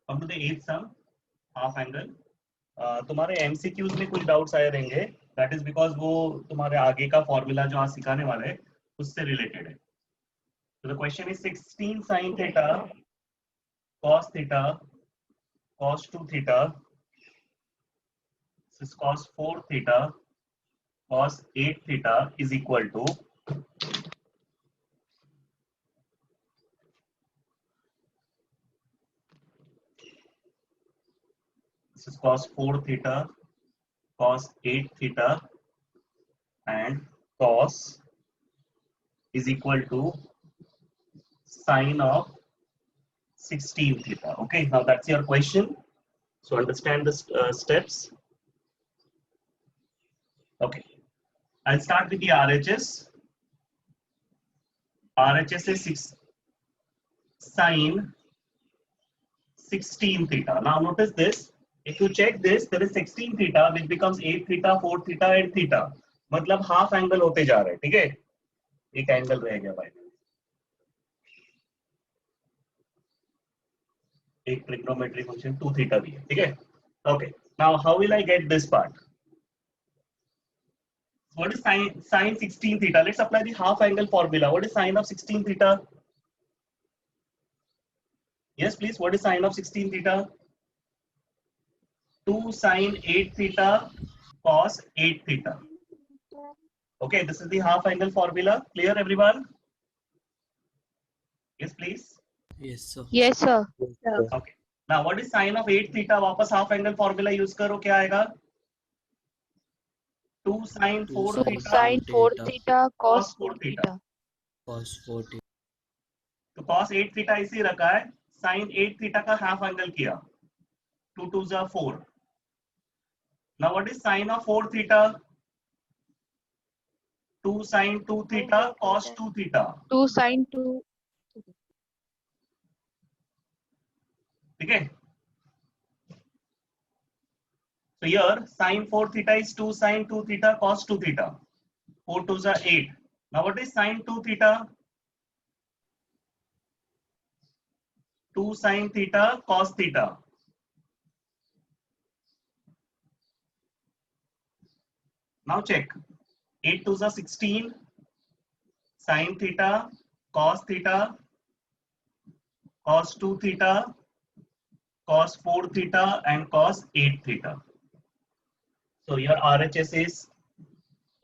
Come to the eighth sum, half angle. तुम्हारे MCQs में कुछ डाउट्स आए रहेंगे, दैट इज बिकॉज वो तुम्हारे आगे का फॉर्मूला जो आज सिखाने वाले हैं उससे रिलेटेड है. So the question is 16 sin theta cos theta cos 2 theta, this is cos 4 theta cos 8 theta is equal to this is cos 4 theta cos 8 theta and cos is equal to sine of 16 theta. Okay, now that's your question. So understand the steps. Okay, I'll start with the RHS. RHS is 6 sine 16 theta. Now notice this. If you check this, there is 16 theta which becomes 8 theta, 4 theta and theta. मतलब half angle होते जा रहे हैं. ठीक है, एक angle रह गया भाई, एक ट्रिग्नोमेट्री फंक्शन 2 थीटा भी है. ठीक है. Okay, now how will I get this part? What is sine 16 theta? Let's apply the half angle formula. What is sine of 16 theta? Yes, please. What is sine of 16 theta? 2 sine 8 theta cos 8 theta. Okay, this is the half angle formula. Clear, everyone? Yes, please. Yes, sir. Yes, sir. Okay. Now, what is sine of 8 theta? वापस half angle formula use करो, क्या आएगा? 2 sine 4 2 theta sin 4 theta cos 4 theta. Cos 4 theta. तो cos 8 theta इसी रखा है, sin 8 theta का half angle किया, 2 2 जा 4. Now what is sin of 4 theta? 2 sin 2 theta cos 2 theta. 2 sin 2. ठीक है. So here sin 4 theta is 2 sin 2 theta cos 2 theta. 4 2 जा 8. Now what is sin 2 theta? 2 sin theta cos theta. Now check. 8 2 जा 16 sin theta cos theta cos 2 theta cos 4 theta and cos 8 theta. So your RHS is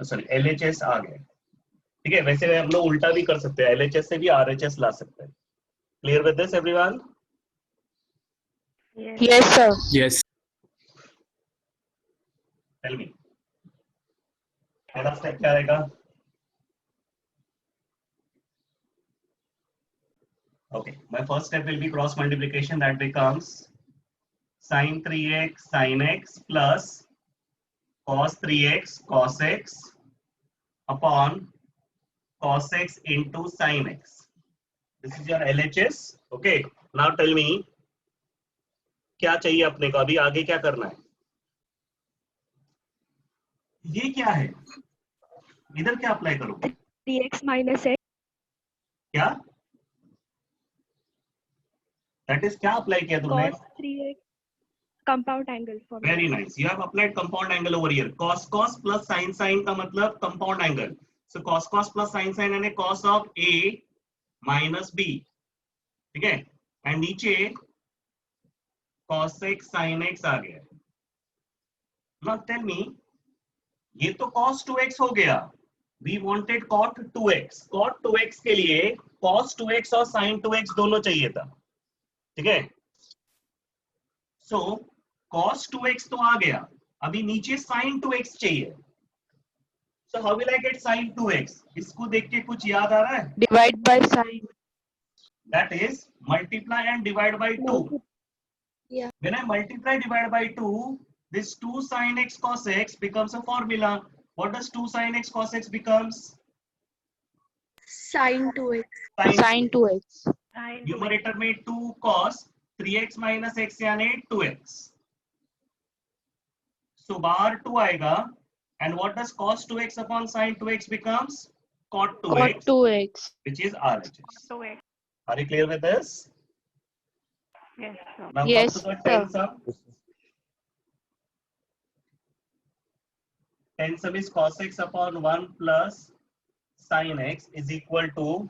sorry LHS आ गए. ठीक है, वैसे हम लोग उल्टा भी कर सकते हैं, LHS से भी RHS ला सकते हैं. Clear with this, everyone? Yes, sir. Yes. Tell me. पहला स्टेप क्या रहेगा? Okay, my first step will be cross multiplication. That becomes sin 3x sin x plus cos 3x cos x upon cos x into sin x. This is your LHS. Okay, now tell me क्या चाहिए अपने को, अभी आगे क्या करना है? ये क्या है? इधर क्या अप्लाई करोगे? 3x minus x. क्या? That is क्या अप्लाई किया तुमने? Cos 3x compound angle for Very nice. You have applied compound angle over here. Cos cos plus sin sin का मतलब compound angle. So cos cos plus sin sin यानी cos of A minus B. ठीक है? And नीचे cos x sin x आ गया. Now tell me, ये तो cos 2x हो गया. We wanted cot 2x. Cot 2x के लिए cos 2x और sin 2x दोनों चाहिए था. ठीक है? So cos 2x तो आ गया, अभी नीचे sin 2x चाहिए. So how will I get sin 2x? इसको देख के कुछ याद आ रहा है? Divide by sin. That is multiply and divide by 2. Yeah. When I multiply divide by 2, this 2 sin x cos x becomes a formula. What does 2 sin x cos x becomes? Sin 2x. Sin 2x. Numerator में 2 cos 3x minus x यानी 2x. So बाहर 2 आएगा, and what does cos 2x upon sin 2x becomes? Cot 2x, Cot 2x. which is RHS. 2x. Are you clear with this? Yes, sir. Now Yes, come to the sir. 10 sum. 10 sum is cos x upon 1 plus sin x is equal to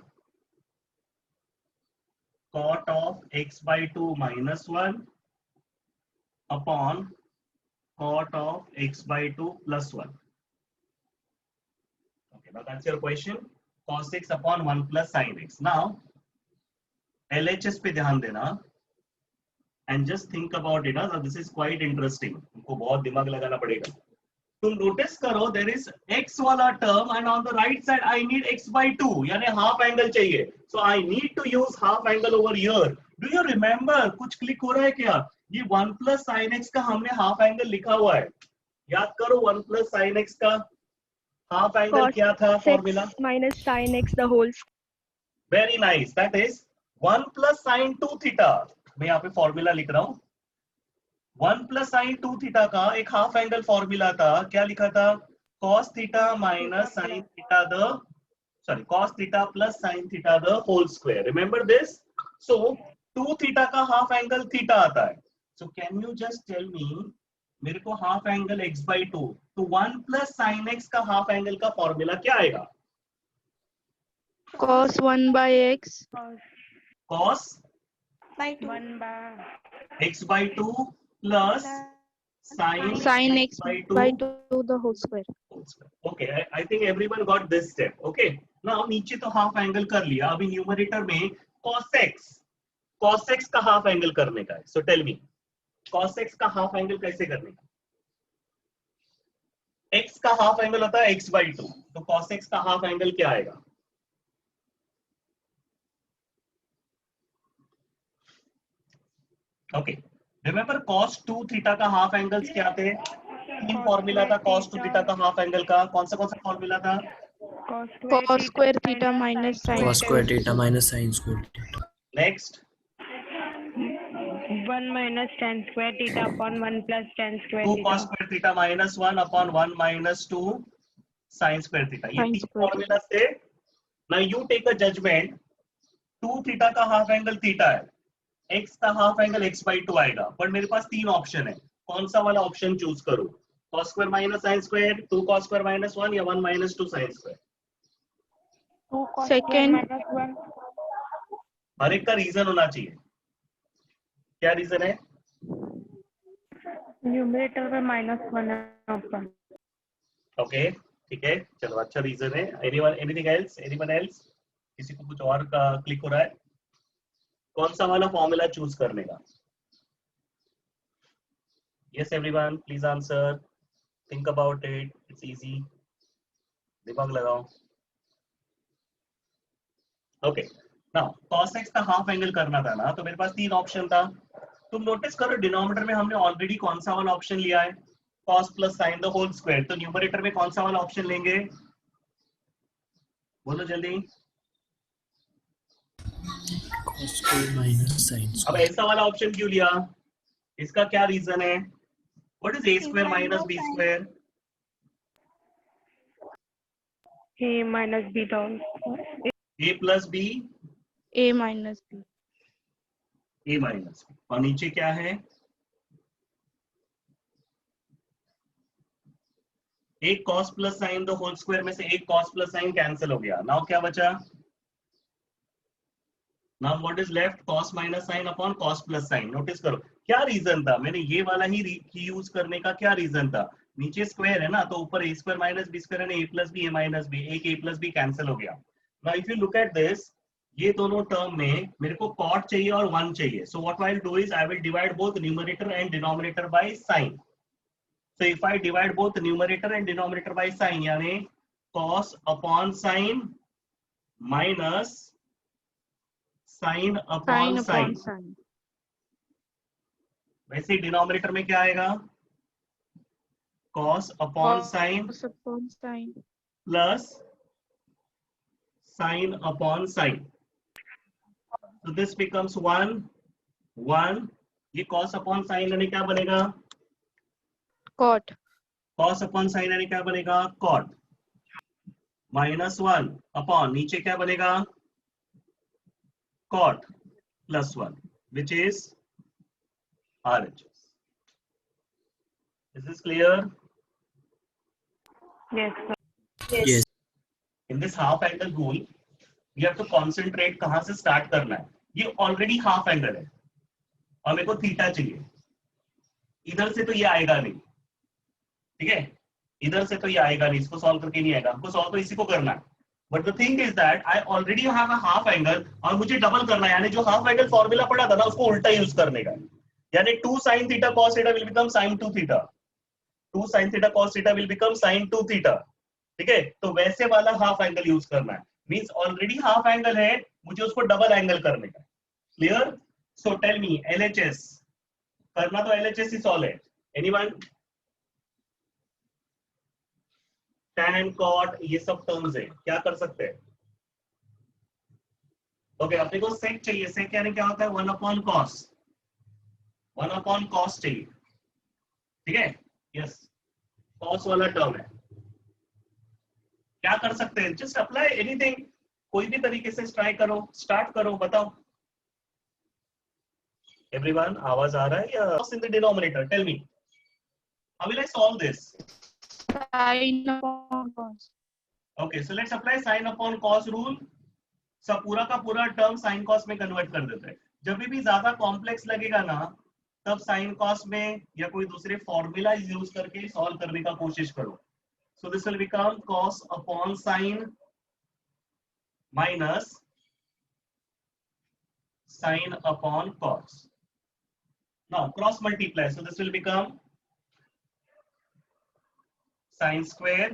cot of x by 2 minus 1 upon cot of x by 2 plus 1. Okay, now that's your question. Cos x upon 1 plus sin x. Now, LHS पे ध्यान देना and just think about it. Now, this is quite interesting. तुमको बहुत दिमाग लगाना पड़ेगा. तुम notice करो there is x वाला term and on the right side I need x by 2 यानी half angle चाहिए. So I need to use half angle over here. Do you remember कुछ क्लिक हो रहा है क्या? ये 1 plus sin x का हमने half angle लिखा हुआ है. याद करो 1 plus sin x का half angle Cos क्या था formula? x minus sin x the whole square. Very nice. That is 1 plus sin 2 theta. मैं यहाँ पे फॉर्मूला लिख रहा हूँ. 1 plus sin 2 theta का एक हाफ एंगल फॉर्मूला था. क्या लिखा था? cos theta minus sin theta cos theta plus sin theta the whole square. Remember this? So 2 theta का हाफ एंगल theta आता है. So can you just tell me मेरे को हाफ एंगल x by 2 तो 1 plus sin x का half angle का formula क्या आएगा? Cos 1 by x. cos 1 by x by 2 plus sin Sin x by by 2 2 the whole square. Okay, I think everyone got this step. Okay, now नीचे तो half angle कर लिया. अभी numerator में cos x का half angle करने का है. So tell me, cos x का हाफ एंगल कैसे करने का? x का हाफ एंगल होता है x by 2. तो cos x का हाफ एंगल क्या आएगा? Okay, remember cos 2 theta का हाफ एंगल्स क्या थे? तीन फॉर्मूला था cos 2 theta का हाफ एंगल का. कौन सा फॉर्मूला था? Cos square theta minus sin cos square theta minus sin square theta. Next, 1 minus tan square theta upon 1 plus tan square 2 theta. cos square theta minus 1 upon 1 minus 2 sin square theta. ये Sin तीन square formula थे. Now you take a judgment. 2 theta का half angle theta है. x का half angle x by 2 आएगा. पर मेरे पास तीन ऑप्शन है. कौन सा वाला ऑप्शन चूज करूं? cos square minus sin square, 2 cos square minus 1 या 1 minus 2 sin square? 2 cos Second. square minus 1. हर एक का रीजन होना चाहिए. क्या रीजन है? न्यूमरेटर में -1 है ऊपर. ओके, ठीक है, चलो अच्छा रीजन है. Anything else? Anyone else? किसी को कुछ और का क्लिक हो रहा है? कौन सा वाला फॉर्मूला चूज करने का? Yes everyone, please answer. Think about it. It's easy. दिमाग लगाओ. ओके, नाउ cos x का हाफ एंगल करना था ना, तो मेरे पास तीन ऑप्शन था. तुम नोटिस करो डिनोमिनेटर में हमने ऑलरेडी कौन सा वाला ऑप्शन लिया है? cos plus sin the whole square. तो न्यूमरेटर में कौन सा वाला ऑप्शन लेंगे? बोलो जल्दी. cos square minus sin अब square. ऐसा वाला ऑप्शन क्यों लिया? इसका क्या रीजन है? What is a square minus b square? a minus b down. a plus b a minus b. a minus b. और नीचे क्या है? एक cos plus sine the whole square में से एक cos प्लस साइन कैंसिल हो गया. नाउ क्या बचा? Now what is left? cos minus sine upon cos plus sign. Notice करो क्या रीजन था. मैंने ये वाला ही यूज करने का क्या रीजन था? नीचे स्क्वायर है ना, तो ऊपर a square minus b square है, a plus b a minus b. एक a प्लस b कैंसिल हो गया. Now if you look at this, ये दोनों टर्म में मेरे को cot चाहिए और 1 चाहिए. So what I will do is I will divide both numerator and denominator by sine. So if I divide both numerator and denominator by sin, यानी cos upon sin minus sin upon sin. वैसे denominator में क्या आएगा? cos upon sin Cos upon sin. plus sin upon sin. So this becomes 1 1. ये cos upon sin यानी क्या बनेगा? Cot. cos upon sin यानी क्या बनेगा? cot. माइनस 1 अपॉन नीचे क्या बनेगा? cot plus 1 which is RHS. Is this clear? Yes, sir. Yes. In this half angle rule, we have to concentrate कहां से start करना है. ये already half angle है और मेरे को थीटा चाहिए. इधर से तो ये आएगा नहीं, ठीक है, इधर से तो ये आएगा नहीं, इसको सॉल्व करके नहीं आएगा, हमको सॉल्व तो इसी को करना है. But the thing is that I already have a half angle और मुझे डबल करना है, यानी जो हाफ एंगल फॉर्मूला पड़ा था ना उसको उल्टा यूज करने का, यानी 2 sin theta cos theta will become sin 2 theta, 2 sin theta cos theta will become sin 2 theta. ठीक है, तो वैसे वाला हाफ एंगल यूज करना है. मींस ऑलरेडी हाफ एंगल है, मुझे उसको डबल एंगल करने का. Clear? So tell me LHS करना तो LHS ही सॉल्व है. एनीवन? tan cot ये सब टर्म्स है, क्या कर सकते हैं? ओके, अपने को sec चाहिए. sec यानी क्या होता है? 1 upon cos, 1 upon cos चाहिए. ठीक है, यस, cos वाला टर्म है. क्या कर सकते हैं? जस्ट अप्लाई एनीथिंग, कोई भी तरीके से ट्राई करो, स्टार्ट करो, बताओ. एवरीवन, आवाज आ रहा है या? in the denominator, tell me how will I solve this? Sin upon cos. Okay, so let's apply sin upon cos rule. सब पूरा का पूरा टर्म sin cos में कन्वर्ट कर देते हैं. जब भी ज्यादा कॉम्प्लेक्स लगेगा ना, तब sin cos में या कोई दूसरे फॉर्मूला यूज करके सॉल्व करने का कोशिश करो. So this will become cos upon sin minus sin upon cos. Now cross multiply, so this will become sin square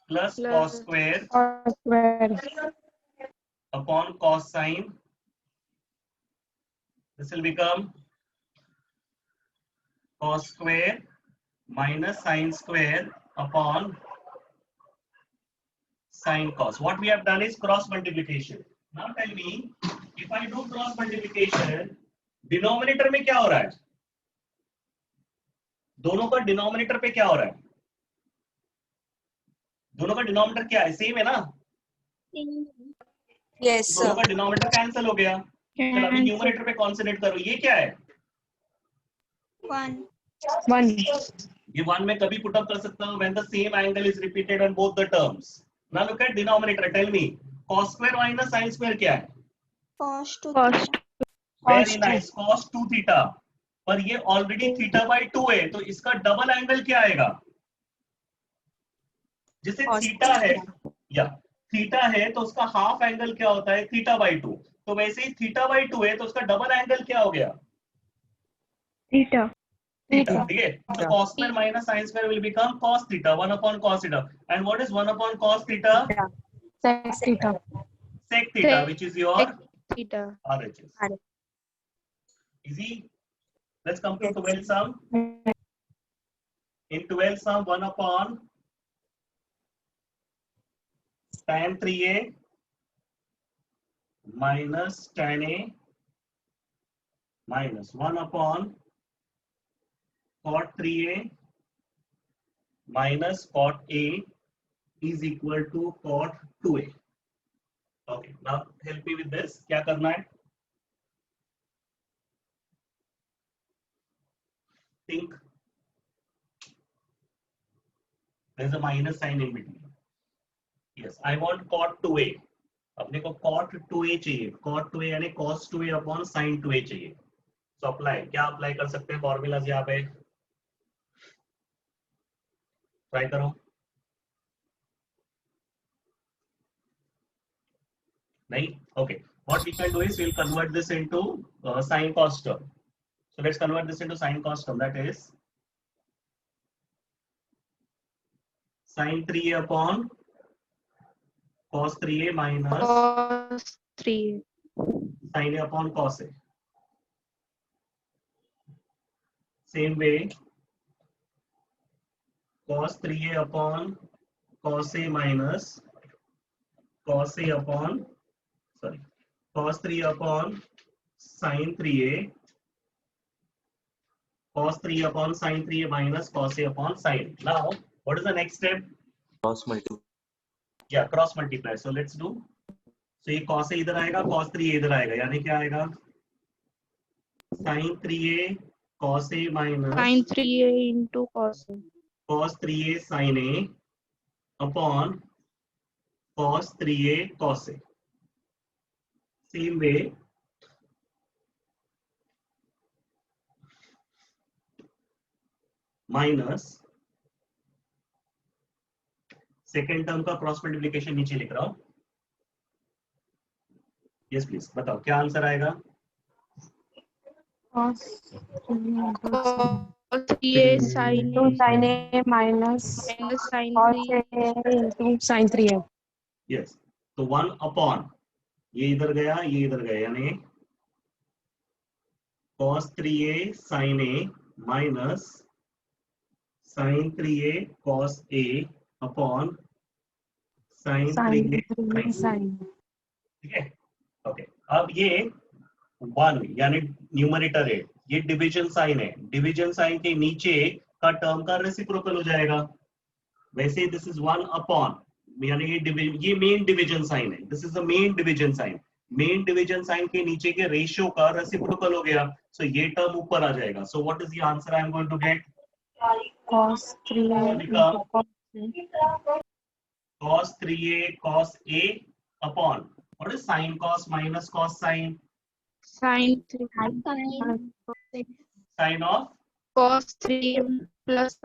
plus cos square Cos square. upon cos sin. This will become cos square minus sin square upon sin cos. What we have done is cross multiplication. Now tell me, if I do cross multiplication, denominator में क्या हो रहा है? दोनों का denominator पे क्या हो रहा है? दोनों का डिनोमिनेटर क्या है? सेम है ना? Yes, दोनों sir. का डिनोमिनेटर कैंसिल हो गया. चलो अभी न्यूमरेटर पे कॉन्सेंट्रेट करो. ये क्या है? 1. 1. ये 1 में कभी पुट अप कर सकता हूं when the same angle is repeated on both the terms. Now look at denominator. Tell me, cos square minus sin square क्या है? Cos 2 Cos theta. Very nice, cos 2 theta. पर ये ऑलरेडी थीटा बाई 2 है, तो इसका double angle क्या आएगा? जिसे Cos थीटा है theta. या थीटा है तो उसका हाफ एंगल क्या होता है? Theta by 2. तो वैसे ही थीटा बाई 2 है तो उसका डबल एंगल क्या हो गया? Theta. थीटा. ठीक है, तो cos square minus sin square will become cos theta, 1 upon cos theta. And what is 1 upon cos theta? sec theta. Sec theta, Sec which is your theta. RHS. Easy. Let's come to 12 sum. In 12 sum, 1 upon tan 3a minus tan a minus 1 upon cot 3a minus cot a is equal to cot 2a. Okay, now help me with this. क्या करना है? Think. There's a minus sign in between. Yes, I want cot 2a. अपने को cot 2a चाहिए. Cot 2a यानी cos 2a upon sin 2a चाहिए. So apply. क्या apply कर सकते हैं formulas यहाँ पे? Try करो. नहीं? Okay. What we can do is we'll convert this into sin cos term. So let's convert this into sin cos term. That is sin 3a upon cos 3a minus Cos 3. sin a upon cos a. Same way, cos 3a upon cos a minus cos a upon cos 3 upon sin 3a, cos 3 upon sin 3a minus cos a upon sin. Now, what is the next step? Cross multiply. Yeah, cross multiply. So let's do. So ये cos a इधर आएगा, cos 3a इधर आएगा, यानी क्या आएगा? sin 3a cos A minus Sin 3A into cos A. cos 3A sin A upon cos 3A cos A. Same way, minus second term का cross multiplication नीचे लिख रहा हूं. यस प्लीज बताओ क्या आंसर आएगा. Cos 3A sin Sin A minus sin cos 3 A into sin 3A. Yes तो 1 upon ये इधर गया ये इधर गया यानी cos 3A sin A minus sin 3A cos A upon sin 3A sin. ठीक है. ओके अब ये 1 यानी न्यूमरेटर है, ये डिवीजन साइन है. डिवीजन साइन के नीचे का टर्म का रेसिप्रोकल हो जाएगा. वैसे दिस इज 1 अपॉन यानी ये मेन डिवीजन साइन है. This is the main division sign. Main division sign के नीचे के रेशियो का रेसिप्रोकल हो गया. सो ये टर्म ऊपर आ जाएगा. So what is the answer I am going to get. cos 3A into cos 3A cos A upon what is sin cos minus cos sin. sin 3 Sin of cos 3 plus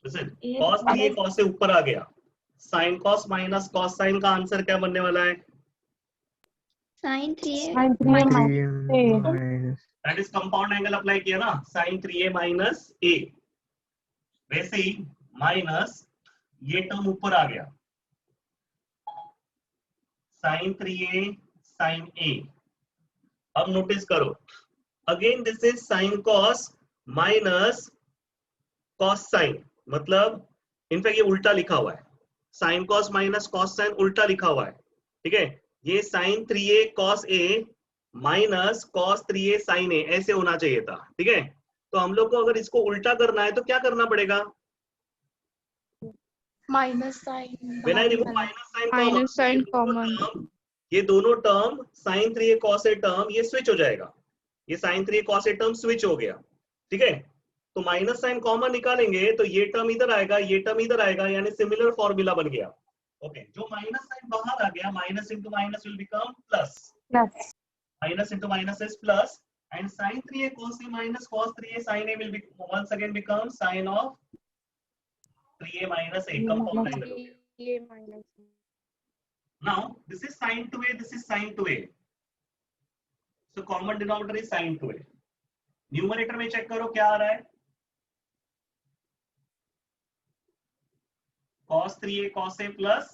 listen cos 3A cos से ऊपर आ गया. sin cos minus cos sin का answer क्या बनने वाला है. sin 3A Sin 3A minus that is compound angle apply किया ना. sin 3A minus A वैसे ही माइनस ये टर्म ऊपर आ गया sin 3A sin A. अब नोटिस करो again this is sin cos minus cos sin मतलब इनफैक्ट ये उल्टा लिखा हुआ है. sin cos minus cos sin उल्टा लिखा हुआ है. ठीक है. ये sin 3A cos A minus cos 3A sin A ऐसे होना चाहिए था. ठीक है. तो हम लोग को अगर इसको उल्टा करना है तो क्या करना पड़ेगा. minus sin When I remove minus sin common. ये दोनों term sin 3A cos A term ये स्विच हो जाएगा. ये sin 3A cos A term switch हो गया. ठीक है. तो माइनस साइन कॉमन निकालेंगे तो ये टर्म इधर आएगा ये टर्म इधर आएगा यानी सिमिलर फॉर्मूला बन गया. ओके. जो माइनस साइन बाहर आ गया minus into minus will become plus. Minus into minus is plus and sin 3A cos A minus cos 3A sin A will be once again become sin of 3A minus A compound angle. 3A minus Now this is sin 2A, this is sin 2A. So common denominator is sin 2A. Numerator में check करो क्या आ रहा है. cos 3A cos A plus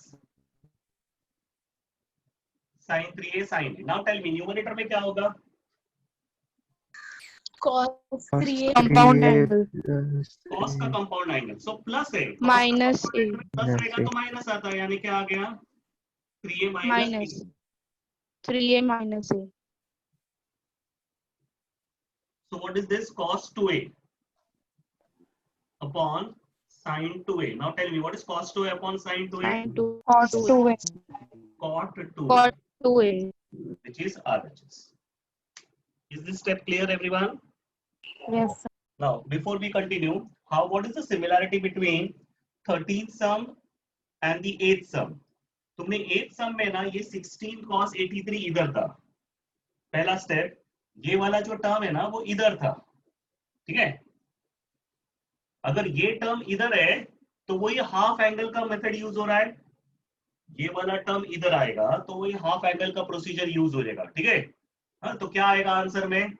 sin 3A sin A. Now tell me numerator में क्या होगा. cos 3A compound angle cos का compound angle. So plus है minus A प्लस रहेगा तो माइनस आता है यानी क्या आ गया 3A minus minus. 3A minus A. So what is this cos 2A upon sin 2A. Now tell me what is cos 2A upon sin 2A. Sin 2 cos 2A. Cot 2 cot 2A. which is RHS. Is this step clear everyone? Yes. Sir. Now before we continue, what is the similarity between 13th sum and the 8th sum? तुमने 8th sum में ना ये 16 cos 83 इधर था. पहला step ये वाला जो टर्म है ना वो इधर था. ठीक है. अगर ये टर्म इधर है तो वो ये हाफ एंगल का मेथड यूज हो रहा है. ये वाला टर्म इधर आएगा तो वो ये हाफ एंगल का प्रोसीजर यूज हो जाएगा. ठीक है. हाँ तो क्या आएगा आंसर में.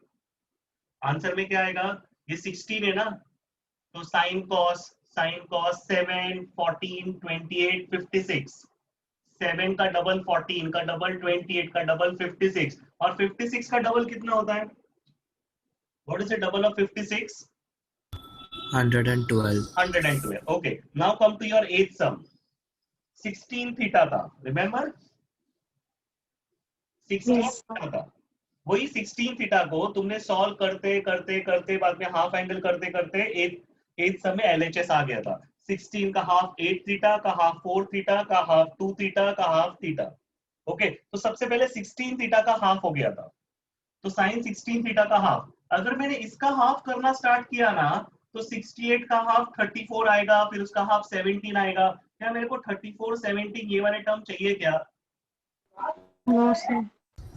आंसर में क्या आएगा. ये 16 है ना तो साइन कॉस 7 14 28 56 7 का डबल 14 का डबल 28 का डबल 56 और 56 का डबल कितना होता है. What is the double of 56. 112. 112. Okay. Now come to your 8th sum. 16 theta था. Remember? 16 Yes. theta था. वही 16 थीटा को तुमने सॉल्व करते करते करते बाद में हाफ एंगल करते करते 8th सम में LHS आ गया था. 16 का हाफ 8 थीटा का हाफ 4 थीटा का हाफ 2 थीटा का हाफ थीटा. ओके. तो सबसे पहले 16 थीटा का हाफ हो गया था. तो साइन 16 थीटा का हाफ अगर मैंने इसका हाफ करना स्टार्ट किया ना तो 68 का हाफ 34 आएगा, फिर उसका हाफ 17 आएगा। क्या मेरे को 34 17 ये वाले टर्म चाहिए क्या? No, sir.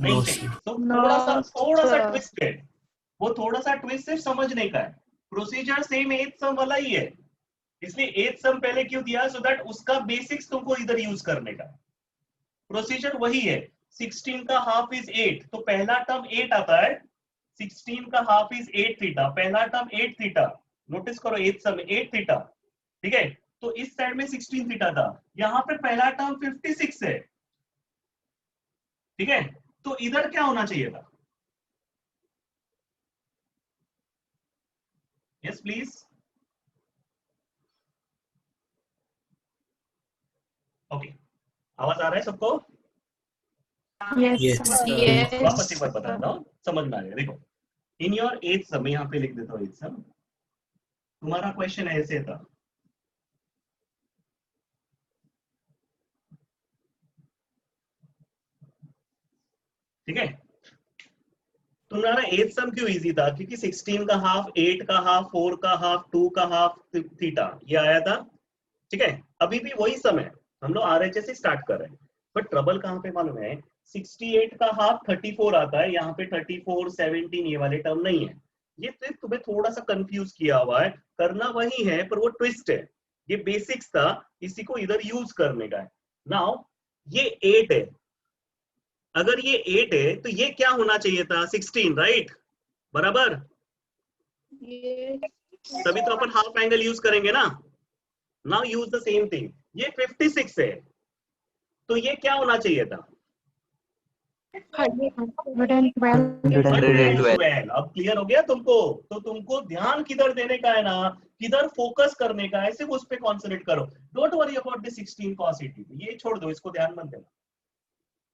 नहीं No, चाहिए। sir. तो No, थोड़ा सा sir. ट्विस्ट है, वो थोड़ा सा ट्विस्ट सिर्फ समझने का है। प्रोसीजर सेम एथ सम वाला ही है, इसलिए एथ सम पहले क्यों दिया, सो दैट उसका बेसिक्स तुमको इधर यूज करने का। प्रोसीजर वही है। 16 का हाफ इज 8, तो पहला टर्म 8 आता है। 16 का हाफ इज 8 थीटा, पहला टर्म 8 थीटा। नोटिस करो एथ सम 8 थीटा, ठीक है। तो इस साइड में 16 थीटा था, यहाँ पे पहला टर्म 56 है, ठीक है। तो इधर क्या होना चाहिए था? Yes please. ओके, आवाज आ रहा है सबको? Yes, Yes, sir. sir. Yes. वापस एक बार बताता हूँ, समझ में आ गया। देखो, इन योर एथ सम, यहाँ पे लिख देता हूँ एथ सम। तुम्हारा क्वेश्चन ऐसे था, ठीक है। तुम्हारा एथ सम क्यों इजी था? क्योंकि 16 का हाफ, 8 का हाफ, 4 का हाफ, 2 का हाफ थीटा ये आया था, ठीक है। अभी भी वही सम है, हम लोग आरएचएस से स्टार्ट कर रहे हैं। बट ट्रबल कहाँ पे मालूम है? 68 का हाफ 34 आता है, यहाँ पे 34 17 ये वाले टर्म नहीं है। ये तुम्हें थोड़ा सा कंफ्यूज किया हुआ है, करना वही है पर वो ट्विस्ट है। ये बेसिक्स था, इसी को इधर यूज करने का है। नाउ ये 8 है, अगर ये 8 है तो ये क्या होना चाहिए था? 16, राइट? बराबर। Yes. तभी तो अपन हाफ एंगल यूज करेंगे ना। Now use the same thing. ये 56 है, तो ये क्या होना चाहिए था? 112. 112। अब क्लियर हो गया तुमको? तो तुमको ध्यान किधर देने का है ना, किधर फोकस करने का है, सिर्फ उस पर कॉन्सेंट्रेट करो। Don't worry about the 16 cos 80, ये छोड़ दो, इसको ध्यान मत देना,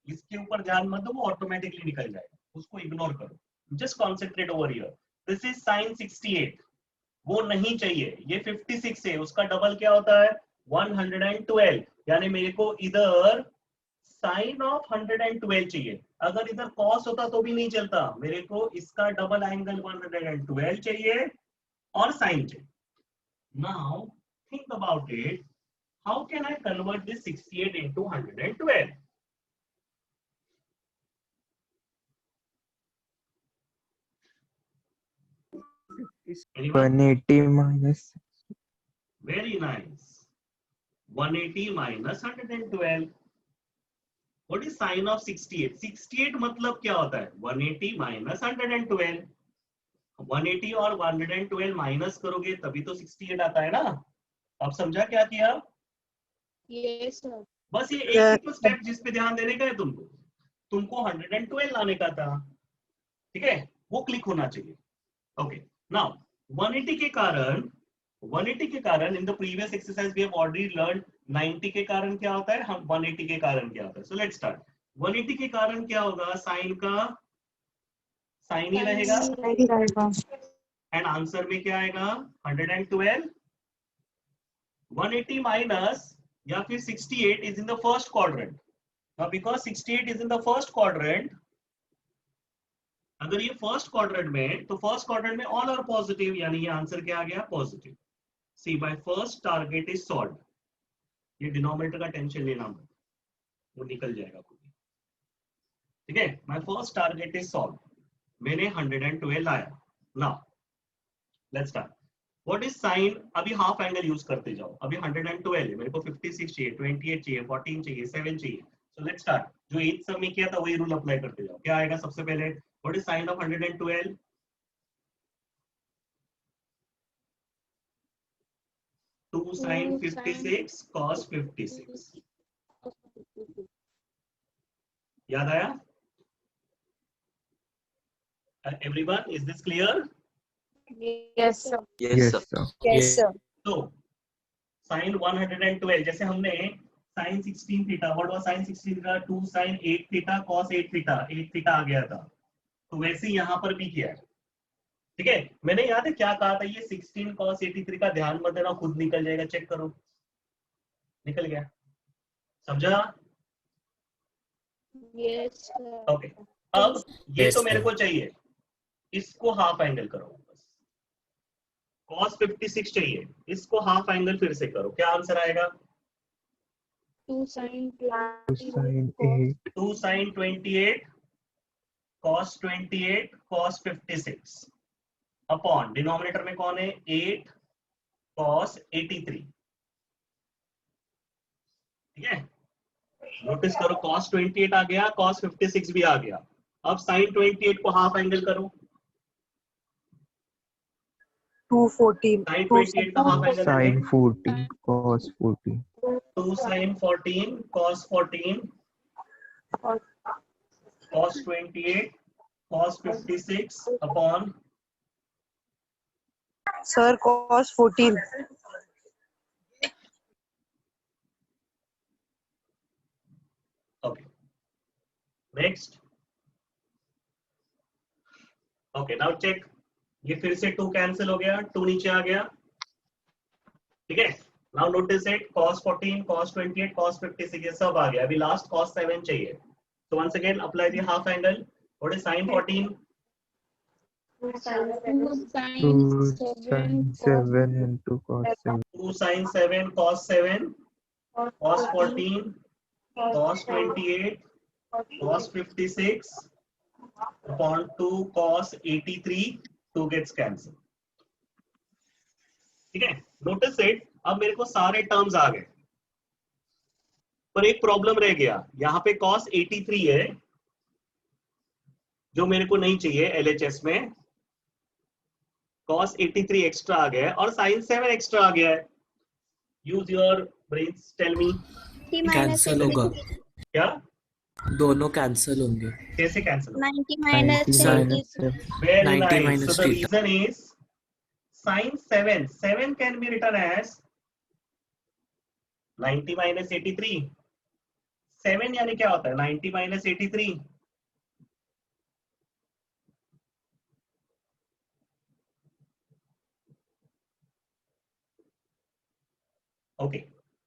इसके ऊपर ध्यान मत दो, वो ऑटोमेटिकली निकल जाएगा, उसको इग्नोर करो। Just concentrate over here. This is sin 68, वो नहीं चाहिए। ये 56 है, उसका डबल क्या होता है? 112। यानी मेरे को इधर साइन ऑफ 112 चाहिए। अगर इधर कॉस होता तो भी नहीं चलता, मेरे को इसका डबल एंगल 112 चाहिए और साइन चाहिए। Now think about it, how can I convert this 68 into 112? Anyone? 180 minus Very nice. 180 minus 112. What is sin of 68? 68 मतलब क्या होता है? 180 minus 112. 180 और 112 माइनस करोगे तभी तो 68 आता है ना। अब समझा क्या किया? Yes, sir. बस ये एक ही तो स्टेप जिस पे ध्यान देने का है तुमको 112 लाने का था, ठीक है, वो क्लिक होना चाहिए। ओके, नाउ 180 के कारण in the previous exercise we have already learn 90 के कारण क्या होता है, हम 180 के कारण क्या होता है। So let's start. 180 के कारण क्या होगा? साइन का साइन ही रहेगा, Ready, right. एंड आंसर में क्या आएगा? 112। 180 माइनस या फिर 68 is in the first quadrant. Now because 68 is in the first quadrant, अगर ये फर्स्ट क्वाड्रेंट में, तो फर्स्ट क्वाड्रेंट में ऑल आर पॉजिटिव, यानी ये आंसर क्या आ गया? Positive. See my first target is solve. ये डिनोमिनेटर का टेंशन लेना मत, वो निकल जाएगा खुद ही, ठीक है। My first target is solve, मैंने 112 लाया। Now let's start. What is sine? अभी हाफ एंगल यूज करते जाओ। अभी 112 है, मेरे को 56 चाहिए, 28 चाहिए, 14 चाहिए, 7 चाहिए। So let's start. जो 8 सब में किया था वही रूल अप्लाई करते जाओ। क्या आएगा सबसे पहले? What is sine of 112? 2 sin 56 cos 56। याद आया? Everyone, is this clear? Yes, sir. yes sir. Yes, sir. तो sin 112, जैसे हमने sin 16 theta, what was sin 16 theta? 2 sin 8 theta cos 8 theta, 8 theta आ गया था। तो वैसे यहाँ पर भी किया है, ठीक है। मैंने याद है क्या कहा था? ये 16 cos 83 का ध्यान मत देना, खुद निकल जाएगा, चेक करो, निकल गया। समझा? Yes, sir. ओके, अब ये Yes, तो मेरे sir. को चाहिए, इसको हाफ एंगल करो बस। cos 56 चाहिए, इसको हाफ एंगल फिर से करो, क्या आंसर आएगा? 2 sin sin 28 2 sin 28 cos 28 cos 56 upon denominator में कौन है? 8 cos 83। ठीक है, नोटिस करो cos 28 आ गया, cos 56 भी आ गया। अब sin 28 को हाफ एंगल करो। 214. sin 28 का हाफ एंगल sin है 14 cos 14 2 sin 14 cos 14 cos 28 cos 56 upon Sir, cos 14. okay next okay now check, ये फिर से 2 कैंसिल हो गया, 2 नीचे आ गया। ठीक है, now notice it cos 14 cos 28 cos 56 ये सब आ गया। अभी लास्ट cos 7 चाहिए, so once again apply the half angle। what is sin 14? 2 sin 2 sin 7 7 into cos 7 2 sin 7 cos 7 cos 14 cos 28 cos 56 upon 2 cos 83, 2 gets cancelled। ठीक है, notice it, अब मेरे को सारे टर्म्स आ गए, पर एक प्रॉब्लम रह गया। यहाँ पे cos 83 है जो मेरे को नहीं चाहिए LHS में, cos 83 एक्स्ट्रा आ गया है और sin 7 एक्स्ट्रा आ गया है। Use your brains, tell me cancel होगा, क्या, दोनों कैंसल होंगे। कैसे cancel? 90 minus 90 70. Very 90 nice. minus So the theta. reason is sin 7 can be written as 90 minus 83। 7 यानी क्या होता है? 90 minus 83। ओके,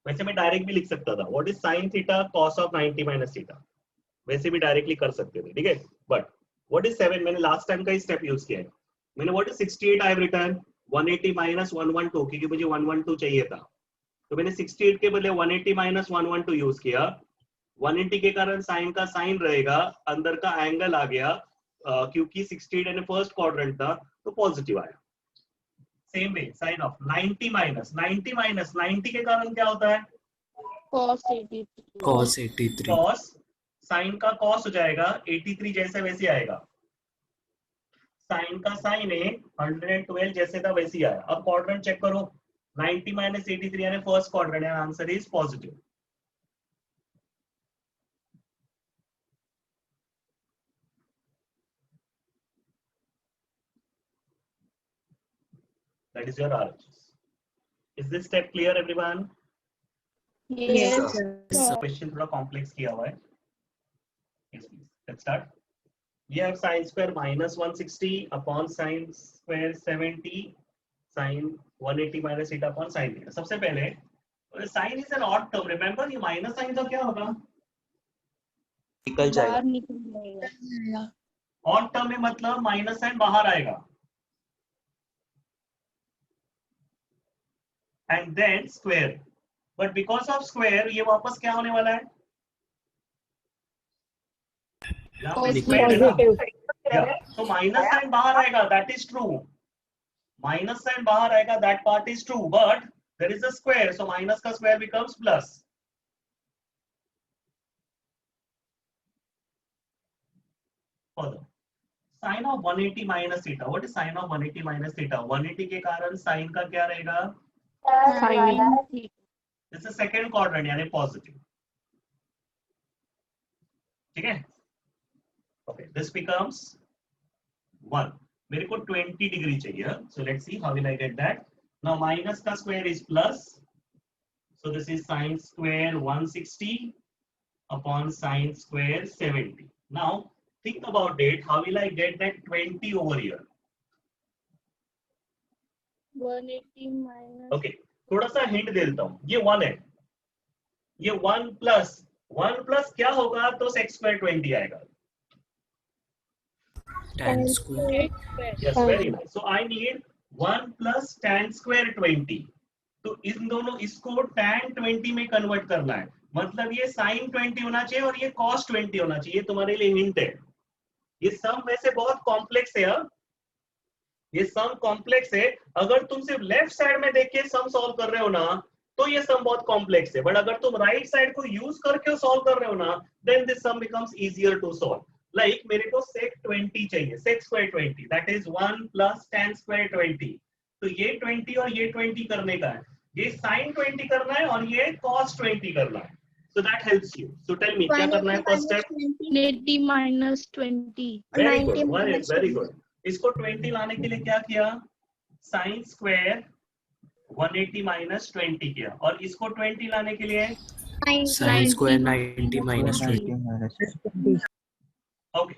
वैसे मैं डायरेक्ट भी लिख सकता था, what is sin theta cos of 90 minus theta, वैसे भी डायरेक्टली कर सकते थे। ठीक है, बट व्हाट इज 7, मैंने लास्ट टाइम का ही स्टेप यूज किया है। मैंने what is 68 I have return 180 minus 112, क्योंकि मुझे 112 चाहिए था, तो मैंने 68 के बदले 180 minus 112 यूज किया। 180 के कारण साइन का साइन रहेगा, अंदर का एंगल आ गया, क्योंकि 68 यानी फर्स्ट क्वाड्रेंट था तो पॉजिटिव आया। Same way sine of 90 minus 90 के कारण क्या होता है? cos 83 cos 83 cos, साइन का cos हो जाएगा, 83 जैसे वैसे आएगा। साइन का साइन है 112 जैसे था वैसे ही आया। अब क्वाड्रेंट चेक करो, 90 minus 83 यानी first quadrant, and answer is positive. That is your RHS. Is this step clear, everyone? yes sir question थोड़ा कॉम्प्लेक्स किया हुआ है। Yes, please. Let's start. We have sin square minus 160 upon sin square 70 sin 180 minus theta upon sin theta। सबसे पहले sin is an odd term. Remember, ये minus sign तो क्या होगा? निकल जाएगा। बाहर निकल जाएगा। Odd term में मतलब माइनस साइन बाहर आएगा, and then square, but because of square ये वापस क्या होने वाला है? यहाँ पे square है ना? Yeah. So minus sign बाहर आएगा, that is true. Minus sign बाहर आएगा, that part is true, but there is a square, so minus का square becomes plus. Further, sin of 180 minus theta. What is sin of 180 minus theta? 180 के कारण sin का क्या रहेगा? sin theta This is second quadrant यानी positive. ठीक है, okay, this becomes 1। मेरे को 20 डिग्री चाहिए, so let's see how will I get that. Now minus का square is plus, so this is sin square 160 upon sin square 70। Now think about it, how will I get that 20 over here? 180 minus Okay, थोड़ा सा hint दे देता हूँ, ये 1 है, ये 1 plus क्या होगा? तो sec square 20 आएगा। tan square. Yes, very nice. So I need 1 plus tan square 20. तो इन दोनों इसको tan 20 में कन्वर्ट करना है, मतलब ये sin 20 होना चाहिए और ये cos 20 होना चाहिए। ये तुम्हारे लिए हिंट है। ये सम वैसे बहुत कॉम्प्लेक्स है, ये सम कॉम्प्लेक्स है। अगर तुम सिर्फ लेफ्ट साइड में देख के सम सॉल्व कर रहे हो ना, तो ये सम बहुत कॉम्प्लेक्स है, बट अगर तुम राइट साइड को यूज करके सॉल्व कर रहे हो ना, then this sum becomes easier to solve. Like मेरे को sec 20 चाहिए, sec square 20, दैट इज 1 plus tan square 20। तो ये 20 और ये 20 करने का है, ये sin 20 करना है और ये cos 20 करना है। So that helps you. So tell me, क्या करना है first step? 80 minus 20. Very good, very good. इसको 20 लाने के लिए क्या किया? sin square 180 minus 20 किया, और इसको 20 लाने के लिए Sin square 90 minus 20. 90 minus okay.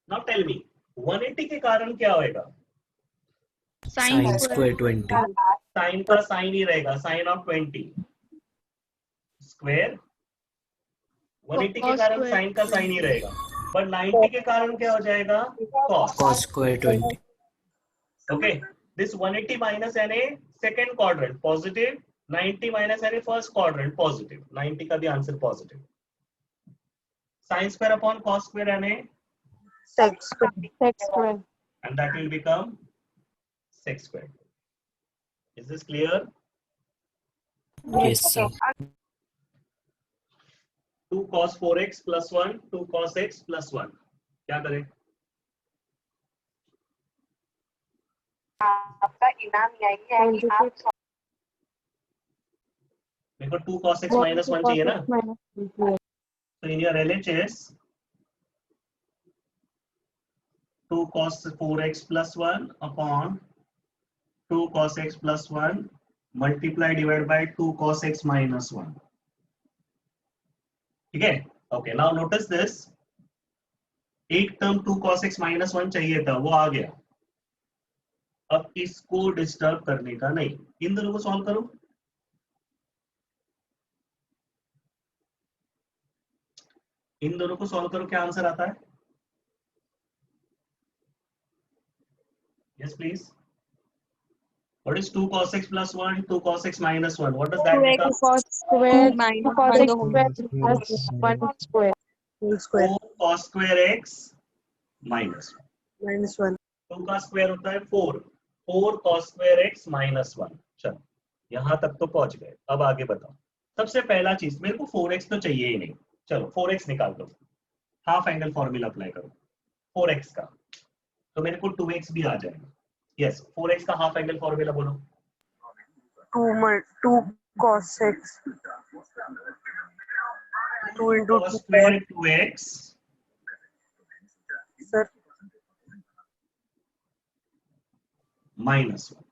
Now tell me 180 के कारण क्या होएगा? Sin square 20. साइन का साइन ही रहेगा, साइन ऑफ 20 स्क्वायर। 180 के कारण साइन का साइन ही रहेगा, पर 90 के कारण क्या हो जाएगा? Cos. Cos square 20. Okay, this 180 minus NA second quadrant positive, 90 minus NA first quadrant positive, 90 का भी answer positive. sin square upon cos square NA sec square. and that will become sec square. Is this clear? Yes, sir. 2 cos 4x plus 1, 2 cos x plus 1, क्या करें? आपका इनाम यही है कि आप मेरे को 2 cos x minus 1 चाहिए ना, so in your LHS 2 cos 4x plus 1 upon 2 cos x plus 1 multiply divided by 2 cos x minus 1, ठीक है? Okay, now notice this, एक टर्म 2 cos x minus 1 चाहिए था, वो आ गया। अब इसको डिस्टर्ब करने का नहीं, इन दोनों को सॉल्व करो। इन दोनों को सॉल्व करो, क्या आंसर आता है? Yes, please. What is 2 cos x plus 1, 2 cos x minus 1? What does that become? cos square minus 1 square. 4 cos square x minus 1. Minus 1. 2 का स्क्वायर होता है 4, 4 cos square x minus 1। चलो यहां तक तो पहुंच गए, अब आगे बताओ। सबसे पहला चीज, मेरे को 4x तो चाहिए ही नहीं, चलो 4x निकाल दो, हाफ एंगल फॉर्मूला अप्लाई करो 4x का, तो मेरे को 2x भी आ जाएगा। यस, 4x का हाफ एंगल फॉर्मूला बोलो। 2 cos x. 2 into cos square 2x sir. minus 1।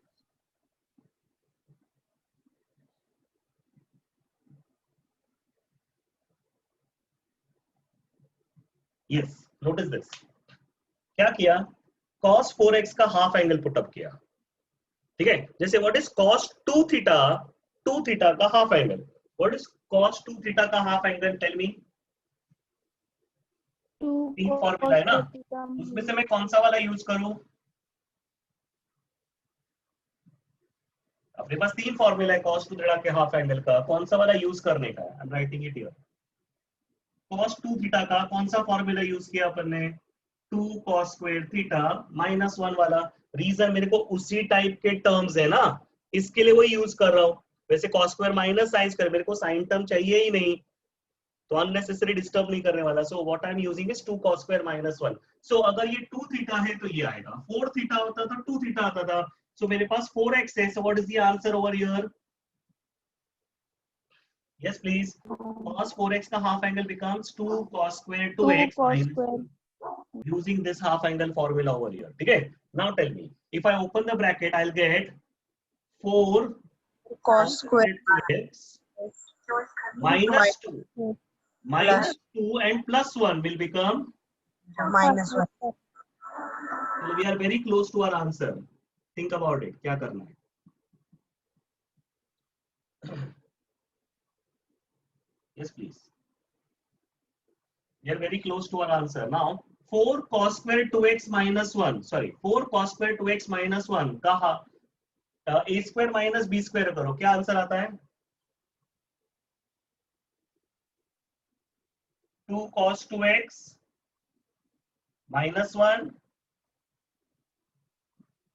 Yes, notice this, क्या किया? cos 4x का हाफ एंगल पुट अप किया, ठीक है? जैसे what is cos 2 theta, 2 theta का half angle, what is cos 2 theta का हाफ एंगल? Tell me. तीन फॉर्मूला है ना, उसमें से मैं कौन सा वाला यूज करूं? अपने पास 3 फॉर्मूला है cos 2 थीटा के हाफ एंगल का, कौन सा वाला यूज करने का है? I am writing it here. cos 2 theta का कौन सा फॉर्मूला यूज किया अपन ने? 2 cos square थीटा minus 1 वाला। रीजन मेरे को उसी टाइप के टर्म्स है ना, इसके लिए वही यूज कर रहा हूं। वैसे cos square minus sin square, मेरे को sin टर्म चाहिए ही नहीं, तो अननेसेसरी डिस्टर्ब नहीं करने वाला। So what I am using is 2 cos square minus 1। सो अगर ये 2 थीटा है तो ये आएगा, 4 थीटा होता था 2 थीटा आता था, सो मेरे पास 4x है। सो what is the answer over here? Yes, please. Cos 4x का half angle becomes 2 cos square 2x minus 1, using this half angle formula over here. ठीक है? Now tell me, if I open the bracket, I'll get 4 Cos square 2x minus 2, minus 2 and plus 1 will become, minus 1. so we are very close to our answer. Think about it. क्या करना है? Yes, please. We are very close to our answer. Now, 4 cos square 2x minus 1 sorry 4 cos square 2x minus 1 का a square minus b square करो, क्या answer आता है? 2 cos 2x minus 1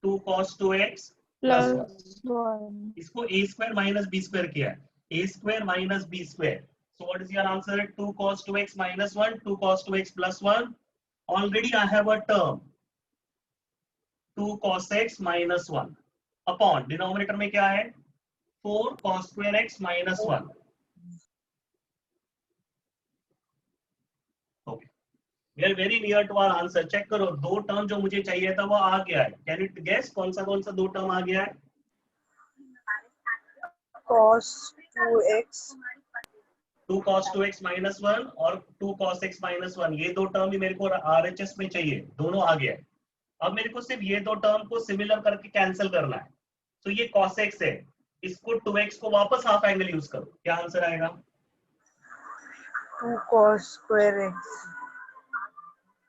2 cos 2x plus 1 plus 1. इसको a square minus b square किया है, a square minus b square. So what is your answer? 2 cos 2x minus 1 2 cos 2x plus 1. Already I have a term 2 cos x minus 1 upon denominator में क्या है? 4 cos square x minus 1. Okay, we are very near to our answer. Check करो, दो term जो मुझे चाहिए था वो आ गया है. Can you guess कौन सा दो टर्म आ गया है? cos 2x 2 cos 2x minus 1 और 2 cos x minus 1, ये दो टर्म भी मेरे को RHS में चाहिए, दोनों आ गया है. अब मेरे को सिर्फ ये दो टर्म को सिमिलर करके कैंसिल करना है. तो ये cos x है, इसको 2x को वापस हाफ एंगल यूज करो, क्या आंसर आएगा? 2 cos square x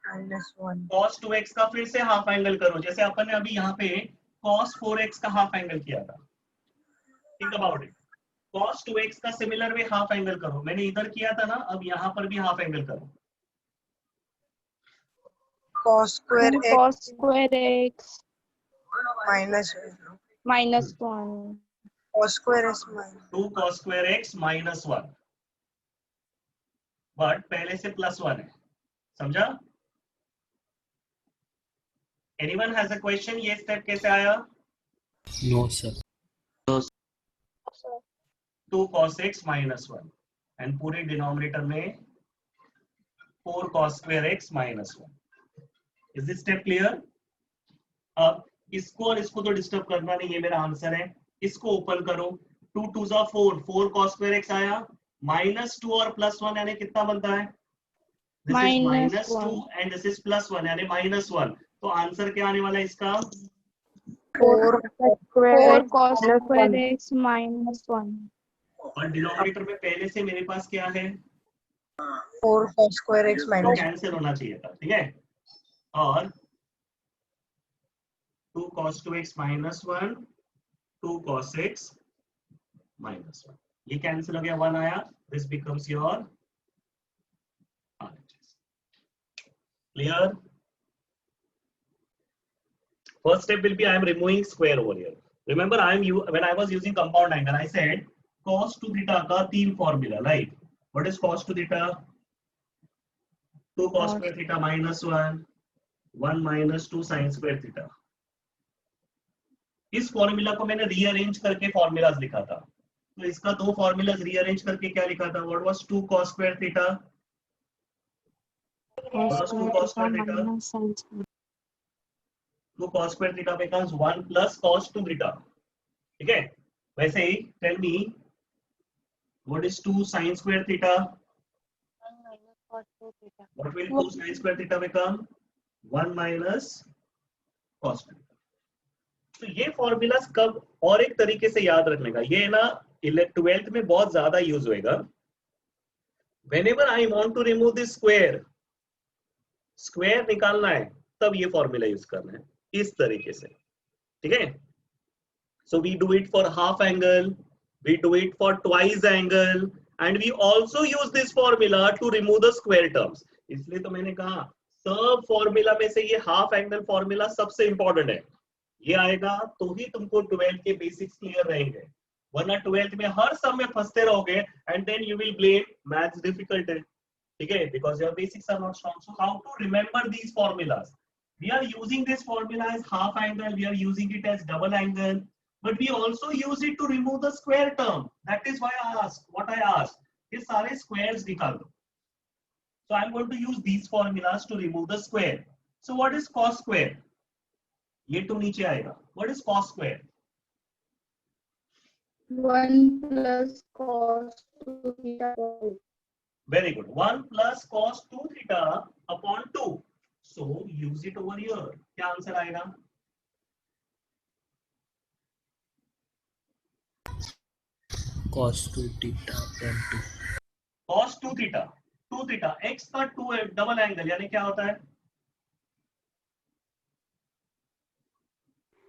minus 1 cos 2x का फिर से हाफ एंगल करो, जैसे अपन ने अभी यहाँ पे cos 4x का हाफ एंगल किया था. Think about it. cos 2x का सिमिलर वे हाफ एंगल करो, मैंने इधर किया था ना, अब यहाँ पर भी हाफ एंगल करो. cos square 2 x cos square x minus minus 1. cos square x minus 2 cos square x minus 1, but पहले से प्लस 1 है, समझा? Anyone has a question? ये स्टेप कैसे आया? No, sir. 2 cos x minus 1 and पूरे denominator में 4 cos square x minus 1. Is this step clear? अब इसको और इसको तो डिस्टर्ब करना नहीं, ये मेरा आंसर है. इसको ओपन करो, 2 2 4 4 cos square x आया, -2 और +1 यानी कितना बनता है? This is -2 and this is +1 यानी -1. तो आंसर क्या आने वाला है इसका? 4 4 cos square x minus 1. और डिनोमिनेटर में पहले से मेरे पास क्या है? 4 cos square x तो minus कैंसिल होना चाहिए था, ठीक है? और 2 cos 2x minus 1 2 cos x minus 1, ये कैंसिल हो गया, 1 आया. This becomes your RHS. Clear? First step will be I am removing square over here. Remember when I was using compound angle, I said cos 2 theta का 3 formula, right? What is cos 2 theta? 2 cos square theta minus 1 1 minus 2 sin square theta. इस formula को मैंने rearrange करके formulas लिखा था, तो इसका दो फॉर्मूलाज रीअरेंज करके क्या लिखा था? What was 2 cos square theta? What was 2 cos square theta? 2 cos square theta becomes 1 plus cos 2 theta. ठीक है? वैसे ही tell me what is 2 sin square theta? What will 2 sin square theta become? 1 minus cos 2. तो ये formulas कब और एक तरीके से याद रखने का, ये ना 12th में बहुत ज्यादा यूज होएगा. Whenever I want to remove this square, square निकालना है तब ये फॉर्मूला यूज करना है इस तरीके से, ठीक है? So we do it for half angle, we do it for twice angle, and we also use this formula to remove the square terms. इसलिए तो मैंने कहा सब फॉर्मूला में से ये हाफ एंगल फॉर्मूला सबसे इंपॉर्टेंट है. ये आएगा तो ही तुमको 12th के बेसिक्स क्लियर रहेंगे, वरना 12th में हर सम में फंसते रहोगे and then you will blame maths difficult है, ठीक है? Because your basics are not strong. So how to remember these formulas? We are using this formula as half angle, we are using it as double angle, but we also use it to remove the square term. That is why I asked what I asked. ये सारे squares निकाल दो. So I am going to use these formulas to remove the square. So what is cos square? ये तो नीचे आएगा. What is cos square? 1 plus cos 2 theta. Very good. 1 plus cos 2 theta upon 2. So use it over here. क्या answer आएगा? Cos 2 theta upon 2. Cos 2 theta. 2 theta. X का 2 है, double angle यानी क्या होता है?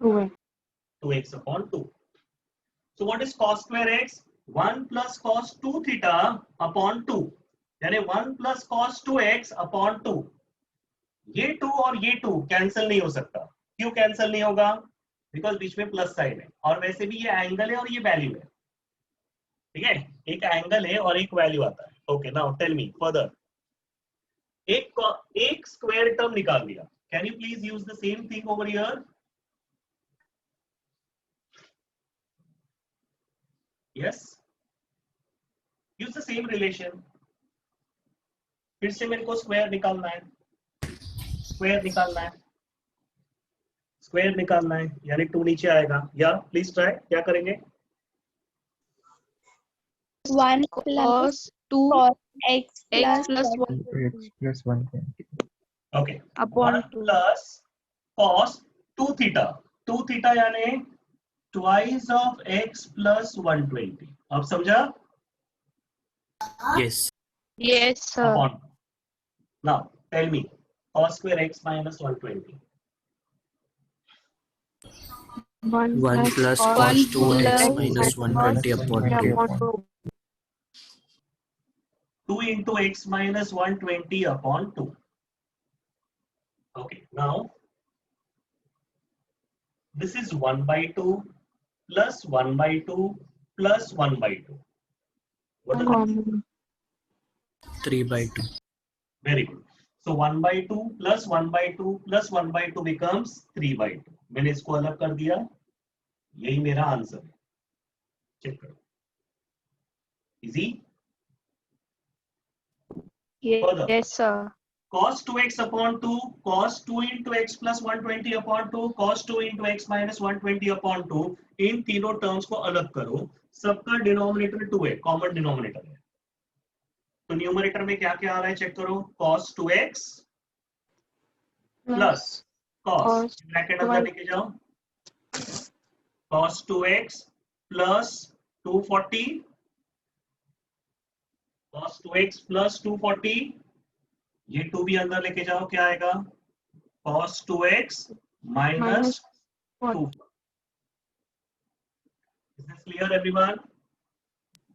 2x upon 2. So what is cos square x? 1 plus cos 2 theta upon 2, यानी 1 plus cos 2x upon 2. ये 2 और ये 2 कैंसिल नहीं हो सकता. क्यों कैंसिल नहीं होगा? बिकॉज बीच में प्लस साइन है, और वैसे भी ये एंगल है और ये वैल्यू है. ठीक है, एक एंगल है और एक वैल्यू आता है. Okay, now tell me further. एक स्क्वायर टर्म निकाल दिया. Can you please use the same thing over here? Yes, use the same relation. फिर से मेरे को स्क्वायर निकालना है, स्क्वायर निकालना है, स्क्वायर निकालना है, यानी 2 नीचे आएगा. या प्लीज ट्राई, क्या करेंगे? 1 plus 2 x x plus 1 x plus 120. Okay, upon 1 2. plus cos 2 theta. 2 theta यानी twice of x plus 120. अब समझा? Yes. Yes, sir. Upon. Now tell me cos square x minus 120. 1 1 plus cos 2x minus 120 upon 2. 2 into x minus 120 upon 2. Okay, now this is 1 by 2 plus 1 by 2 plus 1 by 2. What does it mean? 3 by 2. Very good. So 1 by 2 plus 1 by 2 plus 1 by 2 becomes 3 by 2. मैंने इसको अलग कर दिया, यही मेरा answer है. Check करो. Easy. Further. Yes, sir. Cos 2x upon 2, cos 2 into x plus 120 upon 2, cos 2 into x minus 120 upon 2. इन तीनों टर्म्स को अलग करो. सबका डिनोमिनेटर 2 है, कॉमन डिनोमिनेटर है. तो न्यूमरेटर में क्या क्या आ रहा है चेक करो. cos 2x plus cos, bracket अंदर लेके जाओ. cos 2x plus 240, cos 2x plus 240, ये 2 भी अंदर लेके जाओ. क्या आएगा? cos 2x minus 2. Is this clear everyone?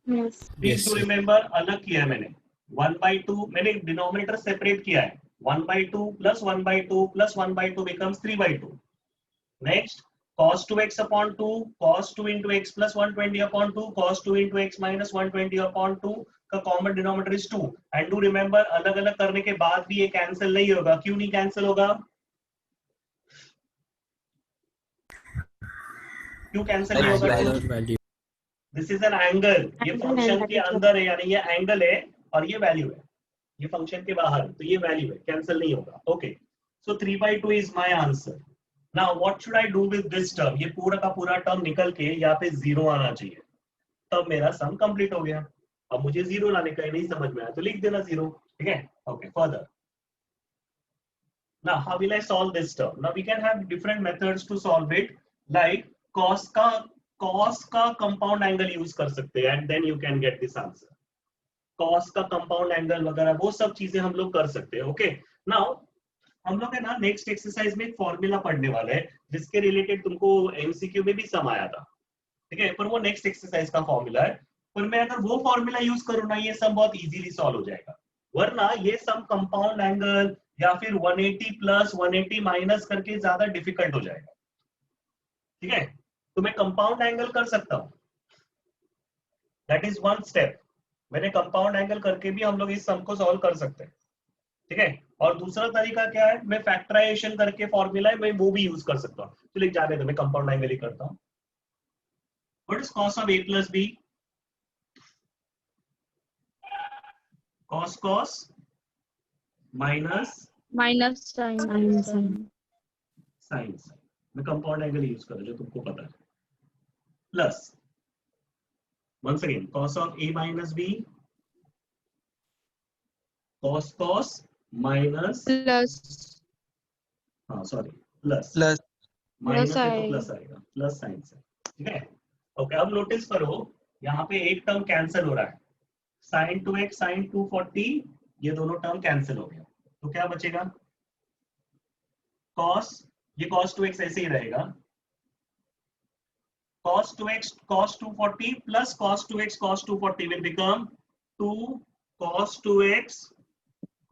Yes. Please Yes, do sir. remember, अलग किया है मैंने. 1 by 2 मैंने डिनोमिनेटर सेपरेट किया है. 1 by 2 plus 1 by 2 plus 1 by 2 becomes 3 by 2. Next, cos 2x upon 2, cos 2 into x plus 120 upon 2, cos 2 into x minus 120 upon 2 का common denominator is 2. And do remember, अलग अलग करने के बाद भी ये कैंसिल नहीं होगा. क्यों नहीं कैंसिल होगा? क्यों कैंसिल नहीं होगा? Angular value. This is an angle. ये फंक्शन के अंदर है, यानी ये एंगल है और ये वैल्यू है. ये फंक्शन के बाहर है, तो ये वैल्यू है, कैंसिल नहीं होगा. Okay, so 3 by 2 is my answer. Now what should I do with this term? ये पूरा का पूरा टर्म निकल के यहाँ पे 0 आना चाहिए, तब मेरा सम कंप्लीट हो गया. अब मुझे 0 लाने का नहीं समझ में आया तो लिख देना 0. ठीक है. Okay, further. Now how will I solve this term? Now we can have different methods to solve it, like cos का कंपाउंड एंगल यूज कर सकते हैं and then you can get this answer. cos का compound angle वगैरह वो सब चीजें हम लोग कर सकते हैं. ओके, नाउ हम लोग है ना नेक्स्ट एक्सरसाइज में एक फॉर्मूला पढ़ने वाले हैं जिसके रिलेटेड तुमको एमसीक्यू में भी सम आया था. ठीक है, पर वो नेक्स्ट एक्सरसाइज का फॉर्मूला है. पर मैं अगर वो फॉर्मूला यूज करूँ ना, ये सम बहुत इजीली सॉल्व हो जाएगा. वरना ये सम कंपाउंड एंगल या फिर 180 प्लस 180 माइनस करके ज्यादा डिफिकल्ट हो जाएगा. ठीक है, तो मैं कंपाउंड एंगल कर सकता हूं. That is one step. मैंने कंपाउंड एंगल करके भी हम लोग इस सम को सॉल्व कर सकते हैं. ठीक है, और दूसरा तरीका क्या है, मैं फैक्टराइजेशन करके फॉर्मूला है, मैं वो भी यूज कर सकता हूँ. चलिए जाने दो, मैं कंपाउंड एंगल ही करता हूँ. What is cos of a plus b? cos minus sin. sin. मैं कंपाउंड एंगल यूज करूँ जो तुमको पता है. Plus once again cos of a minus b, cos minus, Plus हाँ सॉरी, प्लस माइनस है तो प्लस आएगा, प्लस साइन से. ठीक है. ओके, अब नोटिस करो यहाँ पे एक टर्म कैंसिल हो रहा है. sin 2x sin 240, ये दोनों टर्म कैंसिल हो गया. तो क्या बचेगा? cos, ये cos 2x ऐसे ही रहेगा. cos 2x cos 240 plus cos 2x cos 240 will become 2 cos 2x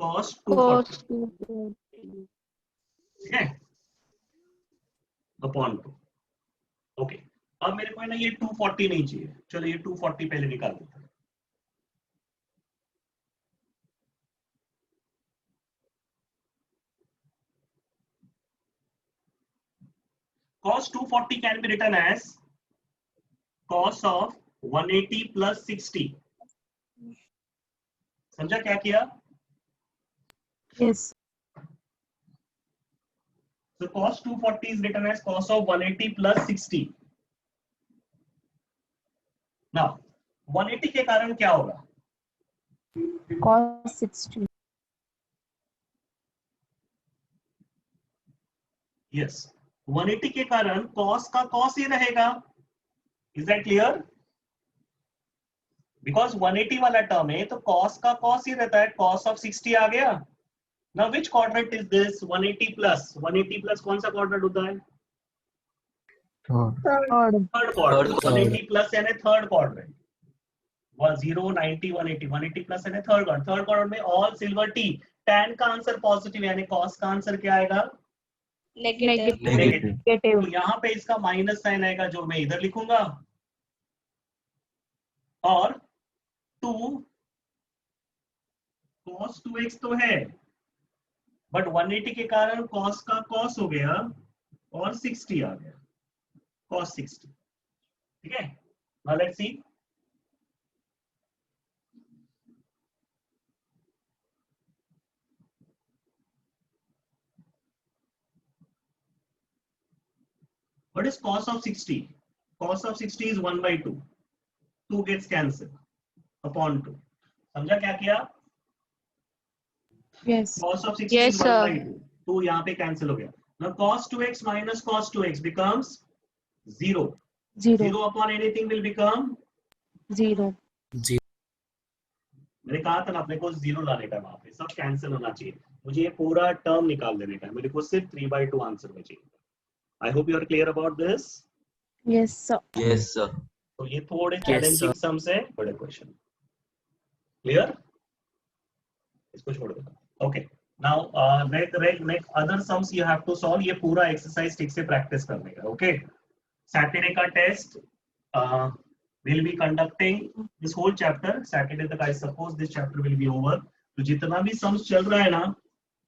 cos 240. Cos 240. ठीक है, अपॉन 2. ओके, अब मेरे को है ना ये 240 नहीं चाहिए, चलो ये 240 पहले निकाल देते हैं. Cos 240 can be written as cos of 180 plus 60. समझा क्या किया? Yes. So cos 240 is written as cos of 180 plus 60. Now 180 के कारण क्या होगा? Cos 60. Yes, 180 के कारण cos का cos ही रहेगा. Is that clear? Because 180 वाला टर्म है तो cos का cos ही रहता है. Cos of 60 आ गया. Now which quadrant is this? 180 plus. 180 plus कौन सा quadrant होता है? Third. Third quadrant. Third. 180 plus यानी third quadrant. 0, 90, 180. 180 plus यानी third quadrant. Third quadrant में all silver T. Tan का आंसर पॉजिटिव यानी cos का आंसर क्या आएगा? Negative. नेगेटिव. तो यहाँ पे इसका माइनस साइन आएगा जो मैं इधर लिखूंगा, और 2 cos 2x तो है, बट 180 के कारण cos का cos हो गया और 60 आ गया, cos 60. ठीक है, now let's see. What is cos of 60? Cos of 60 is 1 by 2. 2 gets cancelled upon 2. समझा क्या किया? Yes. Cos of 60 Yes, is 1 sir. by 2. 2 यहाँ पे cancel हो गया. Now cos 2x minus cos 2x becomes 0. 0 upon anything will become. 0. मैंने कहा था ना अपने को 0 लाने का, वहां पे सब कैंसिल होना चाहिए. मुझे ये पूरा टर्म निकाल देने का है, मेरे को सिर्फ 3 by 2 आंसर में चाहिए. I hope you are clear about this. Yes, sir. Yes, sir. तो ये थोड़े Yes, चैलेंजिंग sir. सम्स है, बड़े क्वेश्चन. क्लियर? इसको छोड़ दो. Okay, now next other sums you have to solve. ये पूरा एक्सरसाइज ठीक से प्रैक्टिस करने का. ओके, सैटरडे का test will be conducting this whole chapter. Saturday तक I suppose this chapter will be over. तो जितना भी सम्स चल रहा है ना,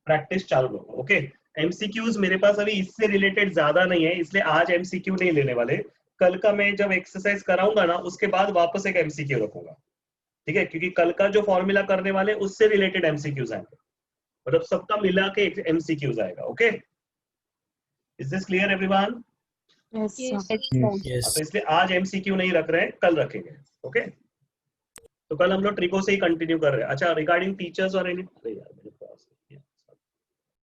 प्रैक्टिस चालू होगा. ओके, एमसीक्यूज मेरे पास अभी इससे रिलेटेड ज्यादा नहीं है, इसलिए आज एमसीक्यू नहीं लेने वाले. कल का मैं जब एक्सरसाइज कराऊंगा ना, उसके बाद वापस एक एमसीक्यू रखूंगा. ठीक है, क्योंकि कल का जो फॉर्मूला करने वाले उससे रिलेटेड एमसीक्यूज आएंगे, मतलब सबका मिला के एक एमसीक्यूज आएगा. Okay, is this clear everyone? Yes, sir. Yes. तो इसलिए आज एमसीक्यू नहीं रख रहे हैं, कल रखेंगे. ओके, तो कल हम लोग ट्रिको से ही कंटिन्यू कर रहे हैं. अच्छा, रिगार्डिंग टीचर्स और एनी, अरे यार मेरे पास